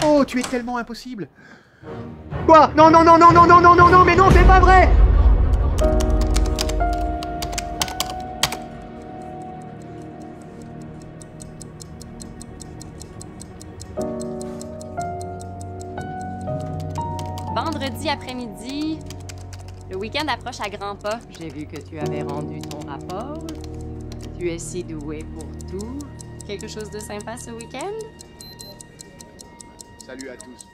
Oh, tu es tellement impossible. Quoi? Non, non, non, non, non, non, non, non, non, mais non, c'est pas vrai! Vendredi après-midi, le week-end approche à grands pas. J'ai vu que tu avais rendu ton rapport. Tu es si doué pour tout. Quelque chose de sympa ce week-end? Salut à tous.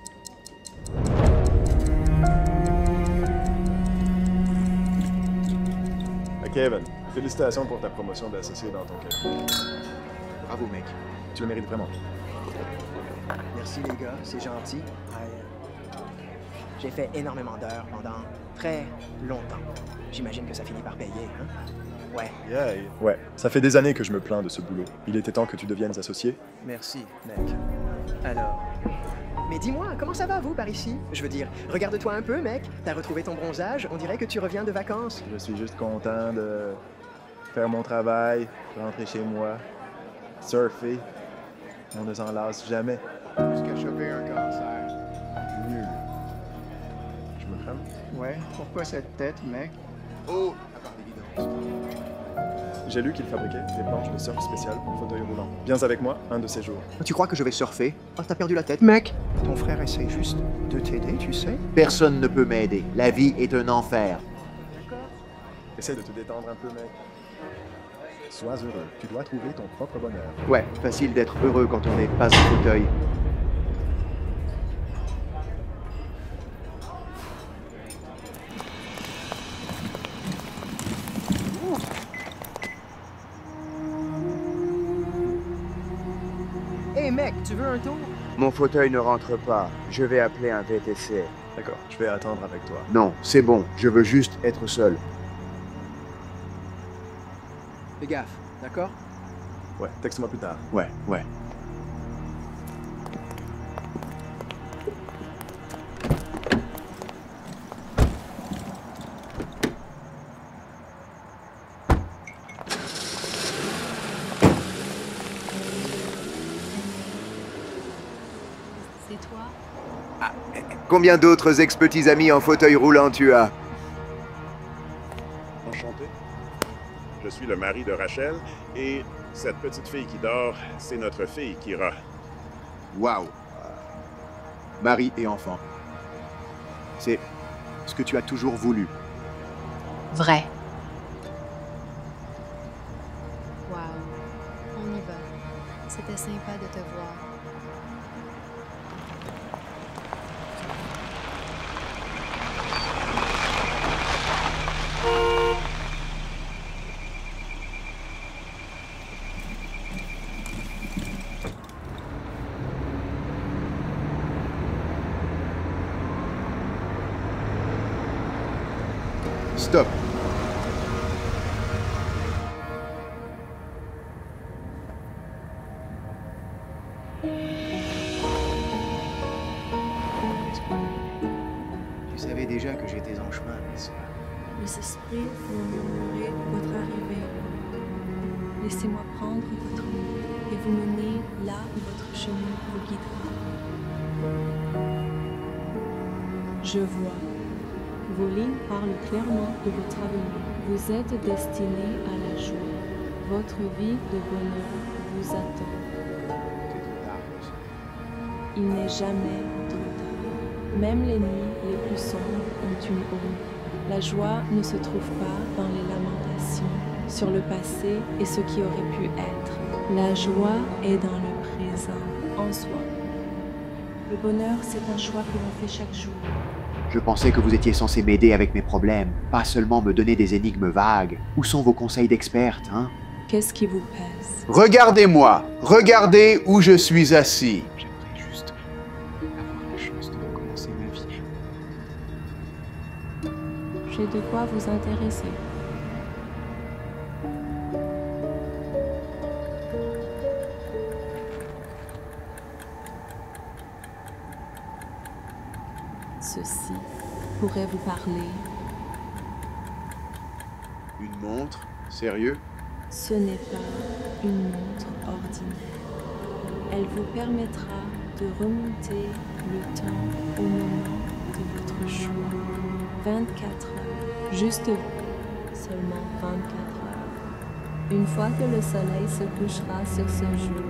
Kevin, félicitations pour ta promotion d'associé dans ton cabinet. Bravo, mec. Tu le mérites vraiment. Merci les gars, c'est gentil. J'ai fait énormément d'heures pendant très longtemps. J'imagine que ça finit par payer, hein? Ouais. Yeah. Ouais, ça fait des années que je me plains de ce boulot. Il était temps que tu deviennes associé. Merci, mec. Alors... Mais dis-moi, comment ça va, vous, par ici? Je veux dire, regarde-toi un peu, mec. T'as retrouvé ton bronzage, on dirait que tu reviens de vacances. Je suis juste content de faire mon travail, rentrer chez moi, surfer. On ne s'en lasse jamais. Jusqu'à choper un cancer. Nul. Je me trompe? Ouais, pourquoi cette tête, mec? Oh, à part d'évidence. J'ai lu qu'il fabriquait des planches de surf spéciales pour fauteuil roulant. Viens avec moi un de ces jours. Tu crois que je vais surfer? Oh, t'as perdu la tête, mec. Ton frère essaie juste de t'aider, tu sais. Personne ne peut m'aider. La vie est un enfer. Essaie de te détendre un peu, mec. Sois heureux. Tu dois trouver ton propre bonheur. Ouais, facile d'être heureux quand on n'est pas en fauteuil. Hey mec, tu veux un tour? Mon fauteuil ne rentre pas. Je vais appeler un VTC. D'accord, je vais attendre avec toi. Non, c'est bon. Je veux juste être seul. Fais gaffe, d'accord? Ouais, texte-moi plus tard. Ouais. C'est toi? Combien d'autres ex-petits amis en fauteuil roulant tu as? Enchanté. Je suis le mari de Rachel et cette petite fille qui dort, c'est notre fille Kira. Waouh. Mari et enfant. C'est ce que tu as toujours voulu. Vrai. Wow, on y va. C'était sympa de te voir. Stop. Tu savais déjà que j'étais en chemin, mais ça... Les esprits vont murmurer votre arrivée. Laissez-moi prendre votre main et vous mener là où votre chemin vous guidera. Je vois. Vos lignes parlent clairement de votre avenir. Vous êtes destiné à la joie. Votre vie de bonheur vous attend. C'est trop tard. Il n'est jamais trop tard. Même les nuits les plus sombres ont une aube. La joie ne se trouve pas dans les lamentations sur le passé et ce qui aurait pu être. La joie est dans le présent, en soi. Le bonheur, c'est un choix que l'on fait chaque jour. Je pensais que vous étiez censé m'aider avec mes problèmes, pas seulement me donner des énigmes vagues. Où sont vos conseils d'experte, hein? Qu'est-ce qui vous pèse? Regardez-moi. Regardez où je suis assis. J'aimerais juste avoir la chance de recommencer ma vie. J'ai de quoi vous intéresser. Ceci pourrait vous parler. Une montre? Sérieux? Ce n'est pas une montre ordinaire. Elle vous permettra de remonter le temps au moment de votre choix. 24 heures, juste vous, seulement 24 heures. Une fois que le soleil se couchera sur ce jour,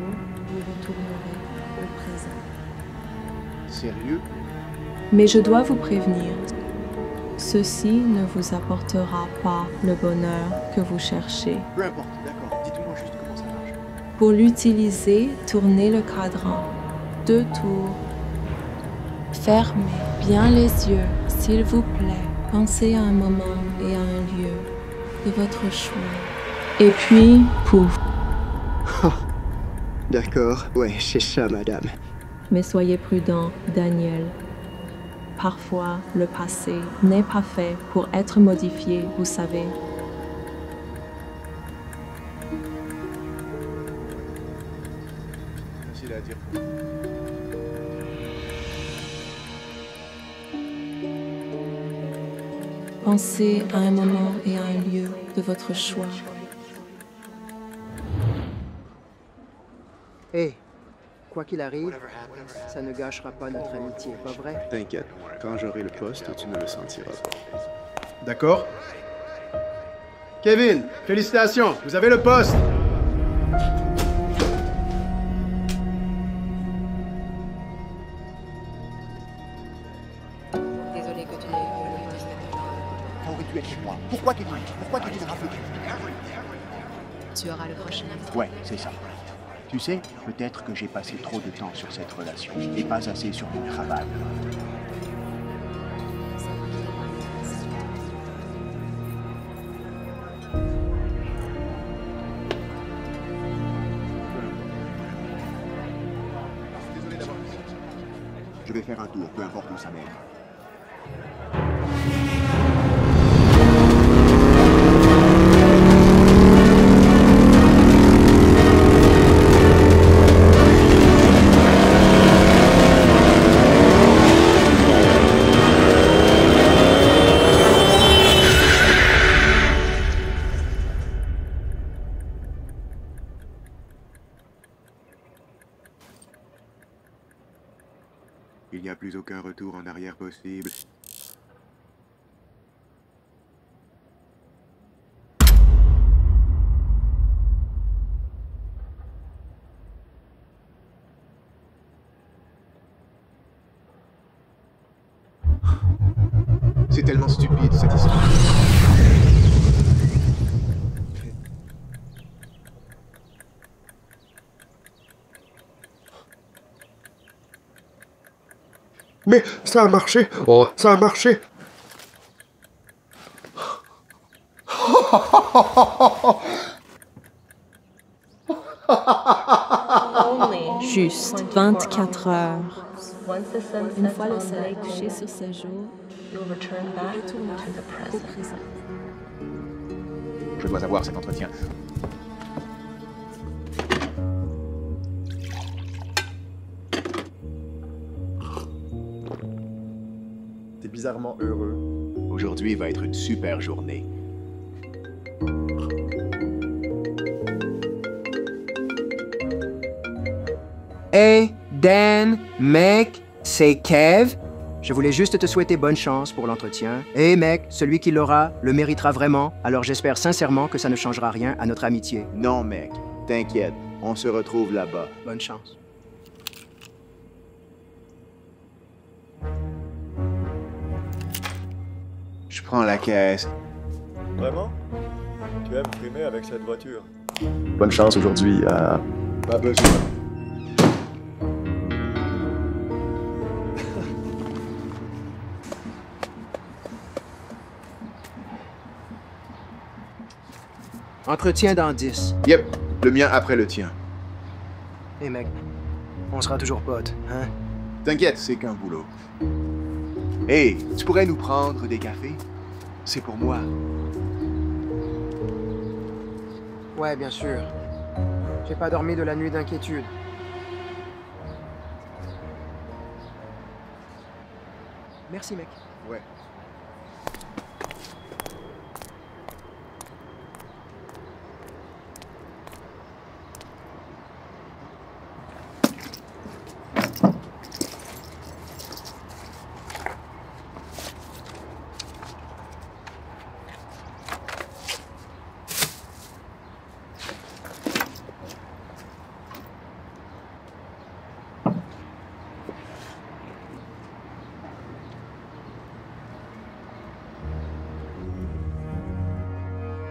vous retournerez au présent. Sérieux? Mais je dois vous prévenir, ceci ne vous apportera pas le bonheur que vous cherchez. Peu importe, d'accord. Dites-moi juste comment ça marche. Pour l'utiliser, tournez le cadran 2 tours. Fermez bien les yeux, s'il vous plaît. Pensez à un moment et à un lieu de votre choix. Et puis, pouf. D'accord, ouais, c'est ça, madame. Mais soyez prudent, Daniel. Parfois, le passé n'est pas fait pour être modifié, vous savez. Facile à dire. Pensez à un moment et à un lieu de votre choix. Hé, quoi qu'il arrive, ça ne gâchera pas notre amitié, pas vrai? T'inquiète, quand j'aurai le poste, tu ne le sentiras pas. D'accord? Kevin, félicitations, vous avez le poste! Désolé que tu n'aies eu le poste. Ça aurait dû être moi. Pourquoi Kevin? Pourquoi Kevin Raffeux? Tu auras le prochain. Ouais, c'est ça. Tu sais, peut-être que j'ai passé trop de temps sur cette relation et pas assez sur mon travail. Je vais faire un tour, peu importe où ça mène. Il n'y a plus aucun retour en arrière possible. C'est tellement stupide cette histoire. Mais ça a marché. Oh. Ça a marché. Juste 24 heures. Une fois le soleil couché sur ce jour, retournera au présent. Je dois avoir cet entretien. T'es bizarrement heureux. Aujourd'hui va être une super journée. Hey, Dan, mec, c'est Kev. Je voulais juste te souhaiter bonne chance pour l'entretien. Et mec, celui qui l'aura le méritera vraiment, alors j'espère sincèrement que ça ne changera rien à notre amitié. Non, mec, t'inquiète, on se retrouve là-bas. Bonne chance. Je prends la caisse. Vraiment? Tu aimes frimer avec cette voiture? Bonne chance aujourd'hui. Pas besoin. Entretien dans 10. Yep, le mien après le tien. Hey mec, on sera toujours potes, hein? T'inquiète, c'est qu'un boulot. Hey, tu pourrais nous prendre des cafés? C'est pour moi. Ouais, bien sûr. J'ai pas dormi de la nuit d'inquiétude. Merci mec. Ouais.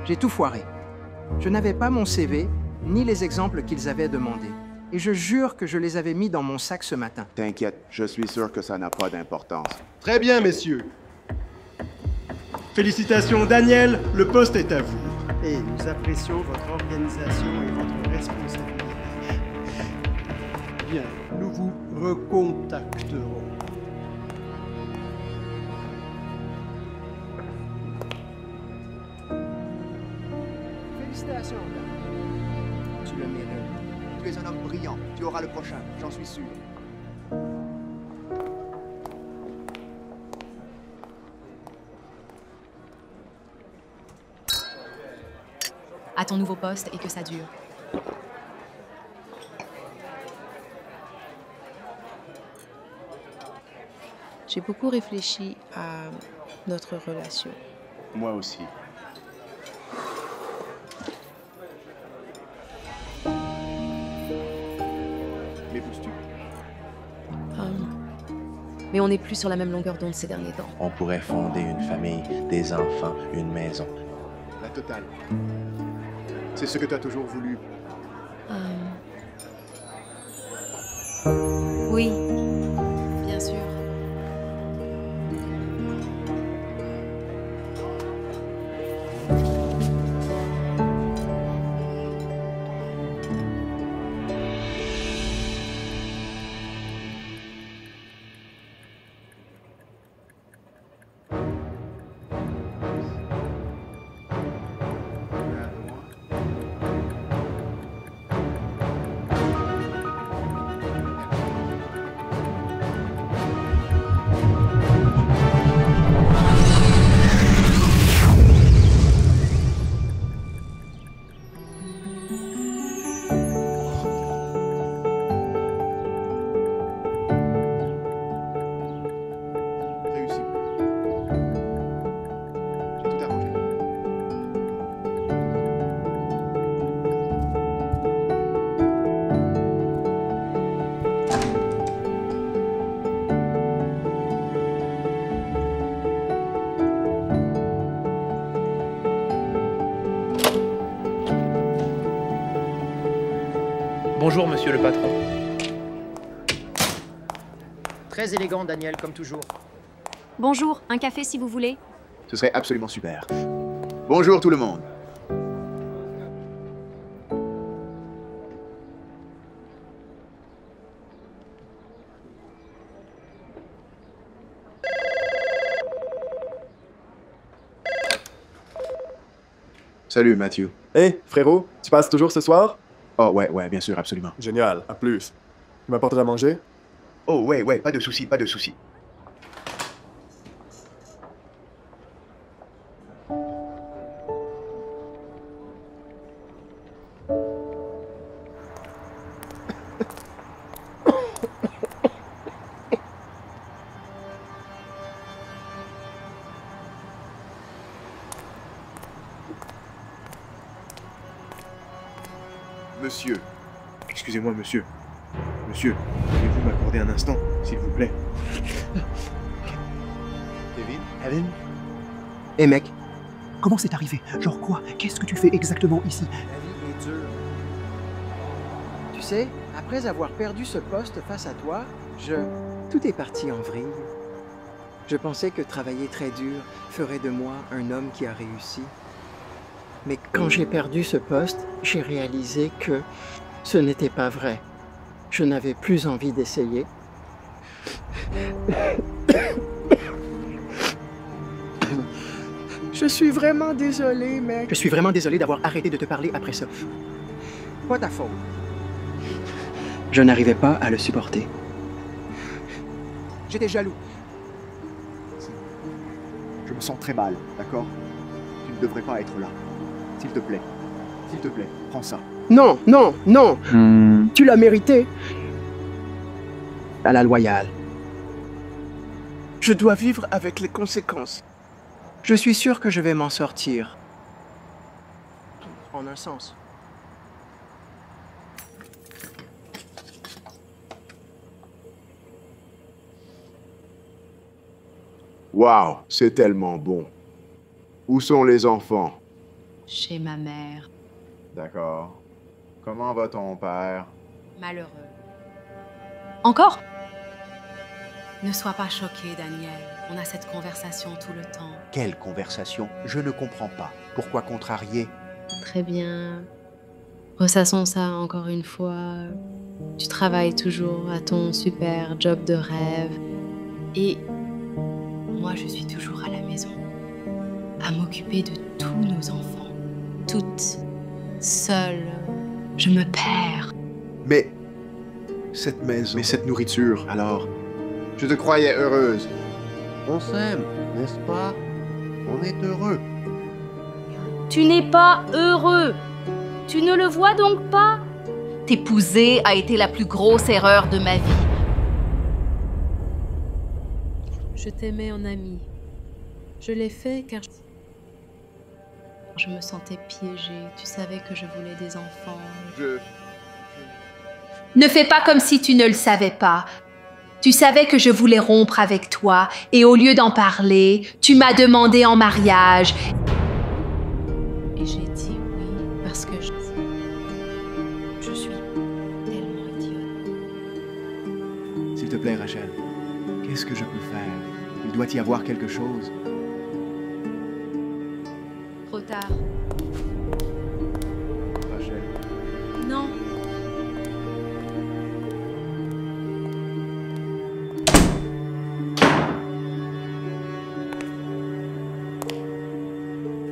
J'ai tout foiré. Je n'avais pas mon CV, ni les exemples qu'ils avaient demandés. Et je jure que je les avais mis dans mon sac ce matin. T'inquiète, je suis sûr que ça n'a pas d'importance. Très bien, messieurs. Félicitations, Daniel, le poste est à vous. Et nous apprécions votre organisation et votre responsabilité. Bien, nous vous recontacterons. Félicitations, Dan. Tu le mérites. Tu es un homme brillant. Tu auras le prochain, j'en suis sûr. À ton nouveau poste et que ça dure. J'ai beaucoup réfléchi à notre relation. Moi aussi. M'épouses-tu? Mais on n'est plus sur la même longueur d'onde ces derniers temps. On pourrait fonder une famille, des enfants, une maison. La totale. C'est ce que tu as toujours voulu. Oui, bien sûr. Bonjour, monsieur le patron. Très élégant, Daniel, comme toujours. Bonjour, un café si vous voulez. Ce serait absolument super. Bonjour tout le monde. Salut Matthew. Hey, frérot, tu passes toujours ce soir? Oh ouais, bien sûr, absolument. Génial, à plus. Tu m'apportes à manger? Oh ouais, pas de souci, pas de souci. Monsieur. Excusez-moi, monsieur. Monsieur, pouvez-vous m'accorder un instant, s'il vous plaît? Kevin? Hé mec, Comment c'est arrivé? Genre quoi? Qu'est-ce que tu fais exactement ici? la vie est dure. Tu sais, après avoir perdu ce poste face à toi, tout est parti en vrille. Je pensais que travailler très dur ferait de moi un homme qui a réussi. Mais quand j'ai perdu ce poste, j'ai réalisé que ce n'était pas vrai. Je n'avais plus envie d'essayer. Je suis vraiment désolé, mec. Je suis vraiment désolé d'avoir arrêté de te parler après ça. Pas ta faute. Je n'arrivais pas à le supporter. J'étais jaloux. Je me sens très mal, d'accord? Tu ne devrais pas être là. S'il te plaît, prends ça. Non, non, non. Tu l'as mérité. À la loyale. Je dois vivre avec les conséquences. Je suis sûr que je vais m'en sortir. En un sens. Wow, c'est tellement bon. Où sont les enfants? chez ma mère. D'accord. Comment va ton père? Malheureux. Encore? Ne sois pas choqué, Daniel. On a cette conversation tout le temps. Quelle conversation? Je ne comprends pas. Pourquoi contrarier? Très bien. Ressassons ça encore une fois. Tu travailles toujours à ton super job de rêve. Et moi, je suis toujours à la maison, à m'occuper de tous nos enfants. Toute seule. Je me perds. Mais cette maison... Mais cette nourriture, alors? Je te croyais heureuse. On s'aime, n'est-ce pas? On est heureux. Tu n'es pas heureux. Tu ne le vois donc pas? T'épouser a été la plus grosse erreur de ma vie. Je t'aimais en ami. Je l'ai fait car je me sentais piégée. Tu savais que je voulais des enfants. Ne fais pas comme si tu ne le savais pas. Tu savais que je voulais rompre avec toi et au lieu d'en parler, tu m'as demandé en mariage. Et j'ai dit oui parce que je suis tellement idiote. S'il te plaît, Rachel, qu'est-ce que je peux faire? Il doit y avoir quelque chose. Trop tard. Rachel. Non.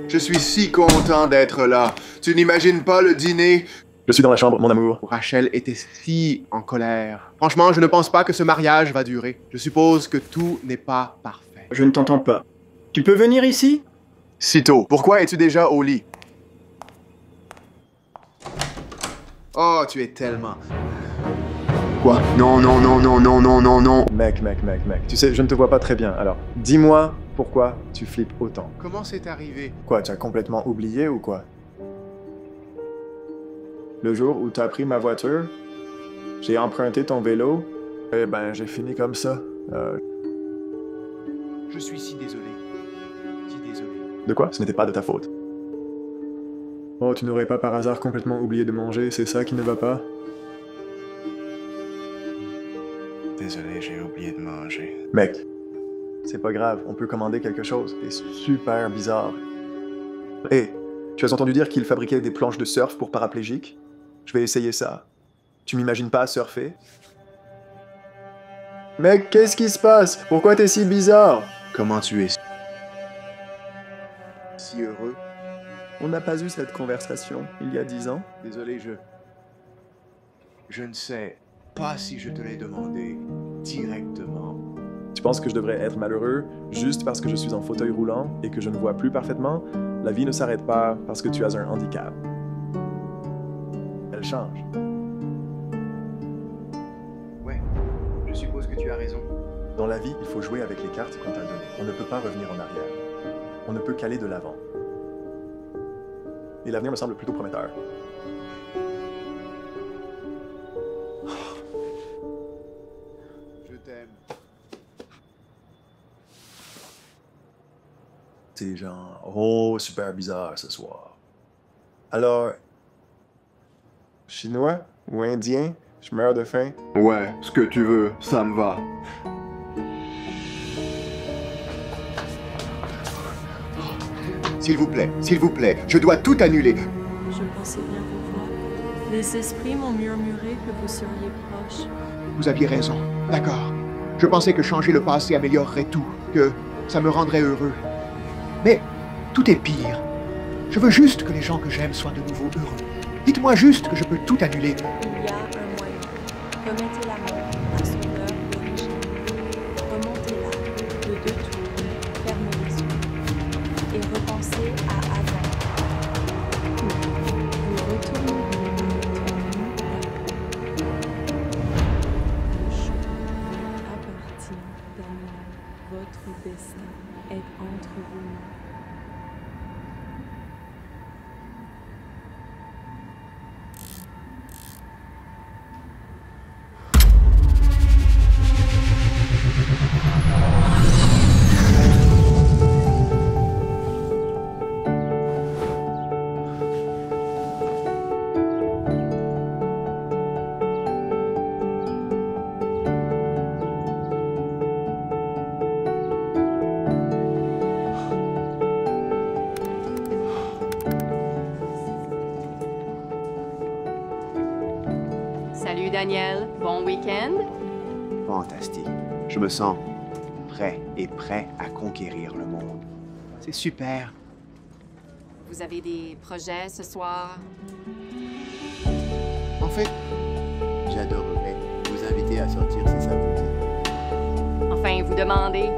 Je suis si content d'être là. Tu n'imagines pas le dîner? Je suis dans la chambre, mon amour. Rachel était si en colère. Franchement, je ne pense pas que ce mariage va durer. Je suppose que tout n'est pas parfait. Je ne t'entends pas. Tu peux venir ici? Sitôt. Pourquoi es-tu déjà au lit? Oh, tu es tellement... Quoi? Non, non, non, non, non, non, non, non. Mec. Tu sais, je ne te vois pas très bien. Alors, dis-moi pourquoi tu flippes autant. Comment c'est arrivé? Quoi, tu as complètement oublié ou quoi? Le jour où tu as pris ma voiture, j'ai emprunté ton vélo, et ben j'ai fini comme ça. Je suis si désolé. Si désolé. De quoi? Ce n'était pas de ta faute. Oh, tu n'aurais pas par hasard complètement oublié de manger, c'est ça qui ne va pas? Désolé, j'ai oublié de manger. Mec, c'est pas grave, on peut commander quelque chose. C'est super bizarre. Hé, tu as entendu dire qu'ils fabriquaient des planches de surf pour paraplégiques? Je vais essayer ça. Tu m'imagines pas surfer? Mec, qu'est-ce qui se passe? Pourquoi t'es si bizarre? Comment tu es si heureux? On n'a pas eu cette conversation il y a 10 ans. Désolé, je ne sais pas si je te l'ai demandé directement. Tu penses que je devrais être malheureux juste parce que je suis en fauteuil roulant et que je ne vois plus parfaitement? La vie ne s'arrête pas parce que tu as un handicap. Elle change. Ouais, je suppose que tu as raison. Dans la vie, il faut jouer avec les cartes qu'on t'a données. On ne peut pas revenir en arrière. On ne peut qu'aller de l'avant. Et l'avenir me semble plutôt prometteur. Je t'aime. C'est genre, oh, super bizarre ce soir. Alors, chinois ou indien, je meurs de faim? Ouais, ce que tu veux, ça me va. S'il vous plaît, je dois tout annuler. Je pensais bien vous voir. Les esprits m'ont murmuré que vous seriez proche. Vous aviez raison, d'accord. Je pensais que changer le passé améliorerait tout, que ça me rendrait heureux. Mais tout est pire. Je veux juste que les gens que j'aime soient de nouveau heureux. Dites-moi juste que je peux tout annuler. Il y a un moyen. Remettez la main à son heure d'origine. Remontez-la de 2 tours. Fermez les yeux. Et repensez à avant. Vous retournerez à votre vie d'avant. Le choix vous appartient, Daniel. Votre destin est entre vos mains. Daniel. Bon week-end. Fantastique. Je me sens prêt à conquérir le monde. C'est super. Vous avez des projets ce soir? En fait, j'adorerais vous inviter à sortir si ça vous dit. Enfin, vous demandez